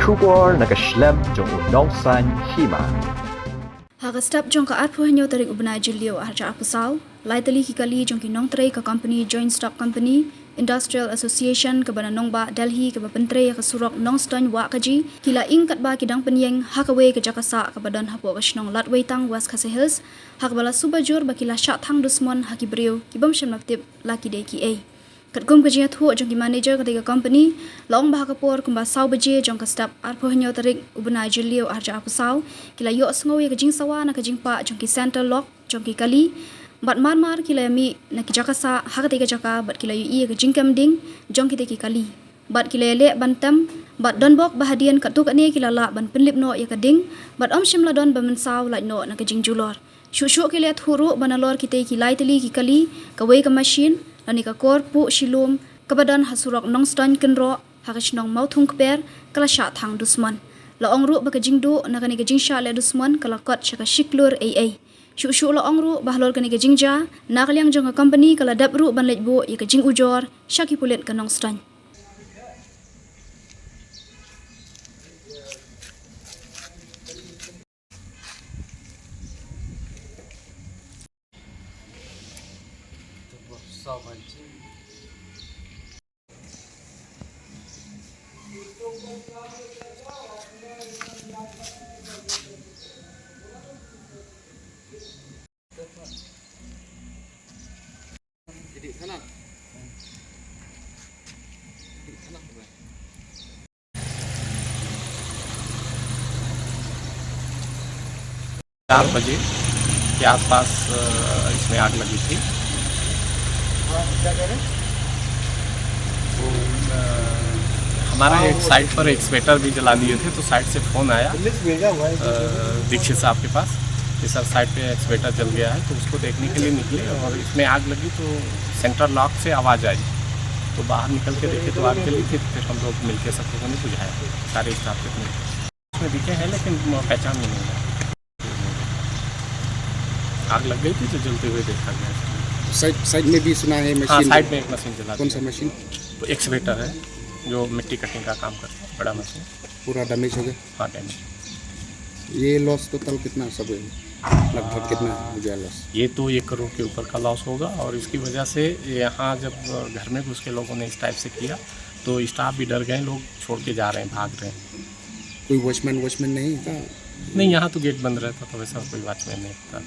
Syukur nakaslem jong unongsan hima. Hagastap jong ka atpo henyo tarik ubna jilio arja apusau, lai tali kikali jong ki nong tray ka company Joint Stock Company, Industrial Association ke bana nongba Delhi ke bapentray ka surok nong ston wa kaji, kila ing kat ba kidang penyeng hakawe ke Jakasa ke badan hapo kasnong latway tang West Khasi Hills, hak bala subajur bakila syak thang dusmon hakibriu kibam shem naktib laki de ki a. Katgum kajiat hu jong ki manager ketiga company, long bah kapor kumba sau baje jong ka step atpo henyo tarik ubna jilio arja apusau, kila yo sngowi ka jing sawa na ka jing pa jong ki center lock jong ki kali, bat mar kila mi na ki Jakasa hakatiga jaka bat kila yu ka jing kamding jong ki te ki kali. Bat kila le bantam, bat donbok bahadian kat tu kat ni kila la ban penlip no ya ka ding, bat om shim la don ba mensau la no na ka jing julor. Syuk kila thuru banalor ki te ki lai tali ki kali, ka wei ka machine lani ka kor pu shilum kabadan hasurok nong ston kenro hakash nong mau thung kper kala sha thang dusman la ongru ba ka jingdu na ka ni ka jingsha le dusman kala kot shaka shiklur ai shu la ongru bahlor ka ni ka jingja na kalyang jong ka company kala dabru ban lejbu ya ka jing ujor shaki pulet ka nong ston. चार बजे के आसपास इसमें आग लगी थी। तो हमारा एक साइट पर एक्सपेटर भी जला दिए थे, तो साइट से फ़ोन आया दीक्षित साहब के पास कि सर साइट पे एक्सपेटर जल गया है। तो उसको देखने के लिए निकले और इसमें आग लगी तो सेंटर लॉक से आवाज़ आई, तो बाहर निकल के देखे तो आग जली थी। फिर हम लोग मिलकर सब लोगों ने बुझाया, सारे स्टाफ के उसमें दिखे हैं लेकिन पहचान में नहीं है। आग लग गई थी तो जलते हुए देखा गया। साइड में भी सुना है मशीन। हाँ, साइड में एक मशीन जला। कौन सा मशीन? तो एक्सवेटर है जो मिट्टी कटिंग का काम करता है, बड़ा मशीन। पूरा डैमेज हो गया? हाँ, डैमेज। ये लॉस टोटल कितना सब है, लगभग कितना हो गया लॉस? ये तो 1 करोड़ के ऊपर का लॉस होगा। और इसकी वजह से यहाँ जब घर में घुस के लोगों ने इस टाइप से किया तो स्टाफ भी डर गए, लोग छोड़ के जा रहे हैं, भाग रहे हैं। कोई वॉचमैन नहीं था? नहीं, यहाँ तो गेट बंद रहता था, वैसा कोई वॉचमैन नहीं था।